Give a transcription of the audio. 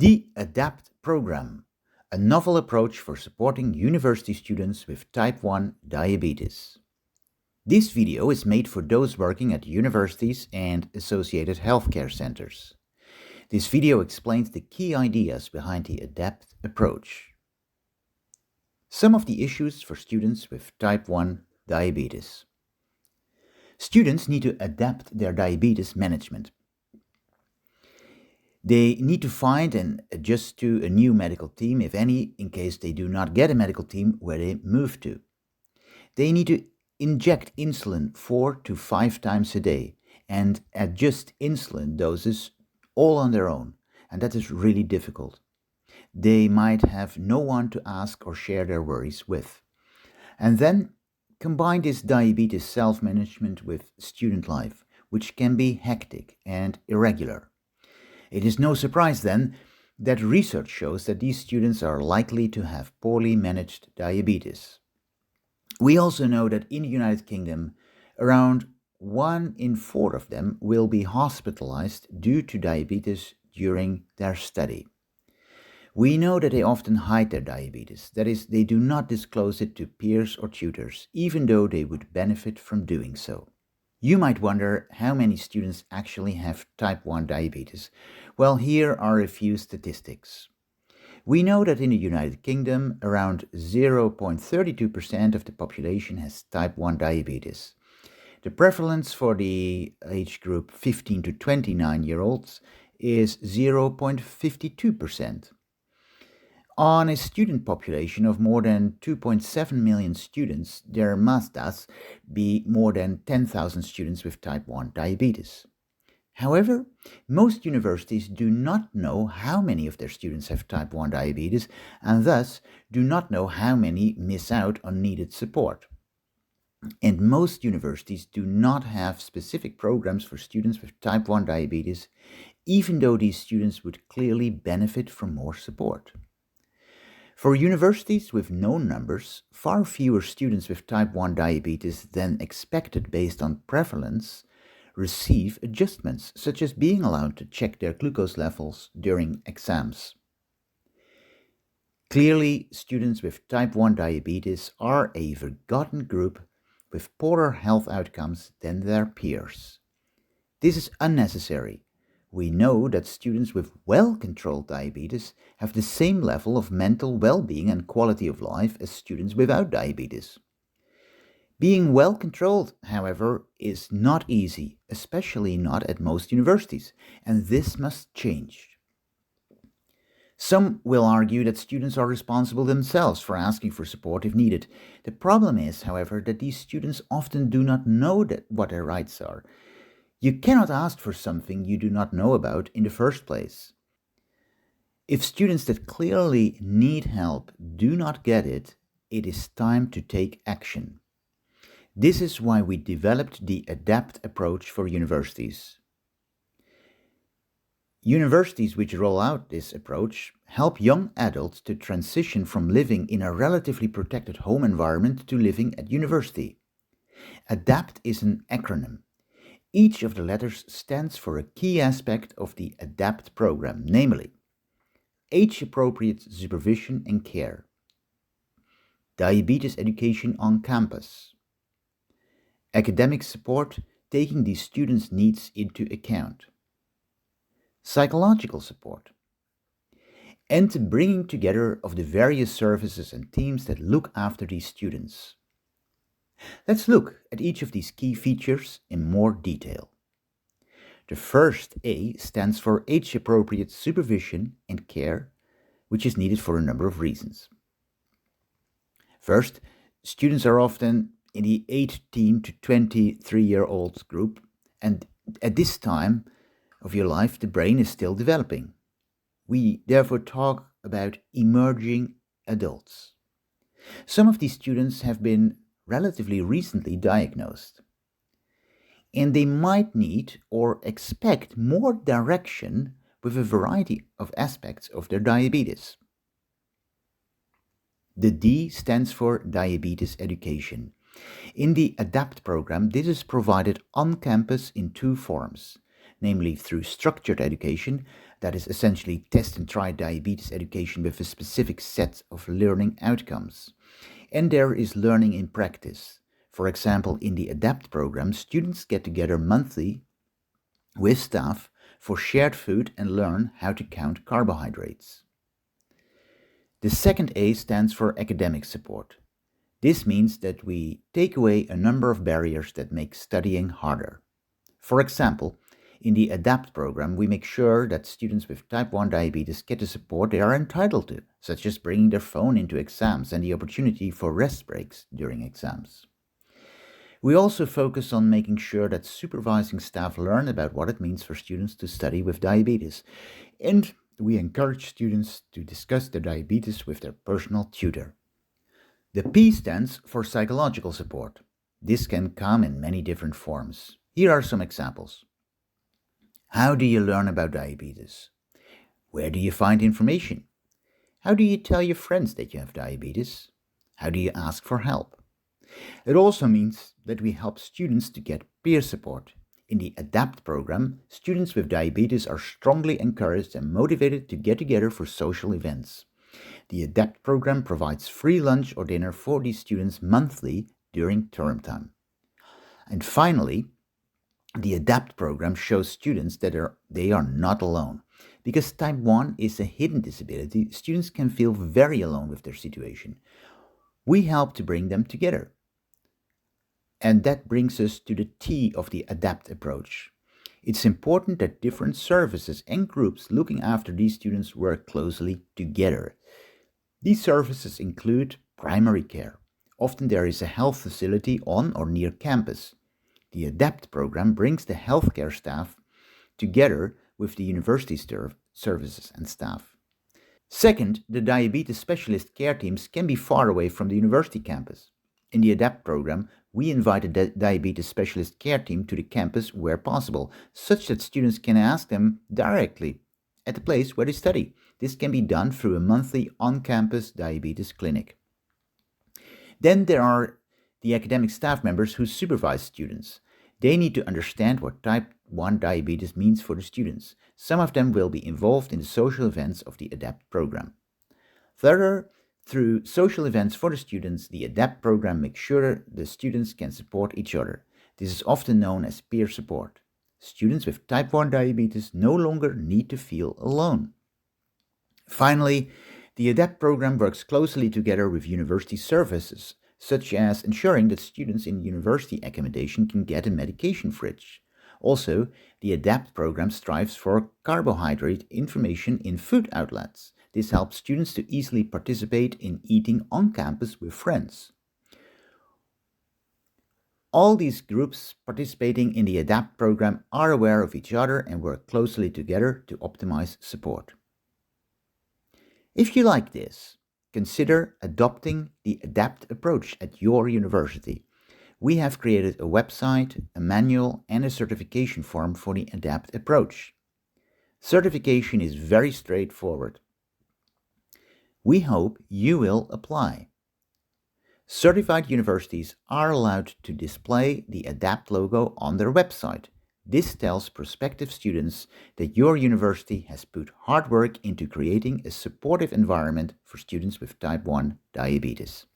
The ADAPT program, a novel approach for supporting university students with type 1 diabetes. This video is made for those working at universities and associated healthcare centers. This video explains the key ideas behind the ADAPT approach. Some of the issues for students with type 1 diabetes. Students need to adapt their diabetes management. They need to find and adjust to a new medical team, if any, in case they do not get a medical team where they move to. They need to inject insulin 4 to 5 times a day and adjust insulin doses all on their own, and that is really difficult. They might have no one to ask or share their worries with. And then combine this diabetes self-management with student life, which can be hectic and irregular. It is no surprise then that research shows that these students are likely to have poorly managed diabetes. We also know that in the United Kingdom, around 1 in 4 of them will be hospitalized due to diabetes during their study. We know that they often hide their diabetes, that is, they do not disclose it to peers or tutors, even though they would benefit from doing so. You might wonder how many students actually have type 1 diabetes. Well, here are a few statistics. We know that in the United Kingdom, around 0.32% of the population has type 1 diabetes. The prevalence for the age group 15 to 29-year-olds is 0.52%. On a student population of more than 2.7 million students, there must thus be more than 10,000 students with type 1 diabetes. However, most universities do not know how many of their students have type 1 diabetes and thus do not know how many miss out on needed support. And most universities do not have specific programs for students with type 1 diabetes, even though these students would clearly benefit from more support. For universities with known numbers, far fewer students with type 1 diabetes than expected based on prevalence receive adjustments, such as being allowed to check their glucose levels during exams. Clearly, students with type 1 diabetes are a forgotten group with poorer health outcomes than their peers. This is unnecessary. We know that students with well-controlled diabetes have the same level of mental well-being and quality of life as students without diabetes. Being well-controlled, however, is not easy, especially not at most universities, and this must change. Some will argue that students are responsible themselves for asking for support if needed. The problem is, however, that these students often do not know what their rights are. You cannot ask for something you do not know about in the first place. If students that clearly need help do not get it, it is time to take action. This is why we developed the ADAPT approach for universities. Universities which roll out this approach help young adults to transition from living in a relatively protected home environment to living at university. ADAPT is an acronym. Each of the letters stands for a key aspect of the ADAPT program, namely age-appropriate supervision and care, diabetes education on campus, academic support taking the students' needs into account, psychological support, and bringing together of the various services and teams that look after these students. Let's look at each of these key features in more detail. The first A stands for age-appropriate supervision and care, which is needed for a number of reasons. First, students are often in the 18 to 23-year-olds group, and at this time of your life, the brain is still developing. We therefore talk about emerging adults. Some of these students have been relatively recently diagnosed, and they might need or expect more direction with a variety of aspects of their diabetes. The D stands for diabetes education. In the ADAPT program, this is provided on campus in two forms. namely through structured education, that is essentially test and try diabetes education with a specific set of learning outcomes. And there is learning in practice. For example, in the ADAPT program, students get together monthly with staff for shared food and learn how to count carbohydrates. The second A stands for academic support. This means that we take away a number of barriers that make studying harder. For example, in the ADAPT program, we make sure that students with type 1 diabetes get the support they are entitled to, such as bringing their phone into exams and the opportunity for rest breaks during exams. We also focus on making sure that supervising staff learn about what it means for students to study with diabetes, and we encourage students to discuss their diabetes with their personal tutor. The P stands for psychological support. This can come in many different forms. Here are some examples. How do you learn about diabetes? Where do you find information? How do you tell your friends that you have diabetes? How do you ask for help? It also means that we help students to get peer support. In the ADAPT program, students with diabetes are strongly encouraged and motivated to get together for social events. The ADAPT program provides free lunch or dinner for these students monthly during term time. And finally, the ADAPT program shows students that they are not alone. Because type 1 is a hidden disability, students can feel very alone with their situation. We help to bring them together. And that brings us to the T of the ADAPT approach. It's important that different services and groups looking after these students work closely together. These services include primary care. Often there is a health facility on or near campus. The ADAPT program brings the healthcare staff together with the university services and staff. Second, the diabetes specialist care teams can be far away from the university campus. In the ADAPT program, we invite a diabetes specialist care team to the campus where possible, such that students can ask them directly at the place where they study. This can be done through a monthly on-campus diabetes clinic. Then there are the academic staff members who supervise students. They need to understand what type 1 diabetes means for the students. Some of them will be involved in the social events of the ADAPT program. Further, through social events for the students, the ADAPT program makes sure the students can support each other. This is often known as peer support. Students with type 1 diabetes no longer need to feel alone. Finally, the ADAPT program works closely together with university services, such as ensuring that students in university accommodation can get a medication fridge. Also, the ADAPT program strives for carbohydrate information in food outlets. This helps students to easily participate in eating on campus with friends. All these groups participating in the ADAPT program are aware of each other and work closely together to optimize support. If you like this, consider adopting the ADAPT approach at your university. We have created a website, a manual, and a certification form for the ADAPT approach. Certification is very straightforward. We hope you will apply. Certified universities are allowed to display the ADAPT logo on their website. This tells prospective students that your university has put hard work into creating a supportive environment for students with type 1 diabetes.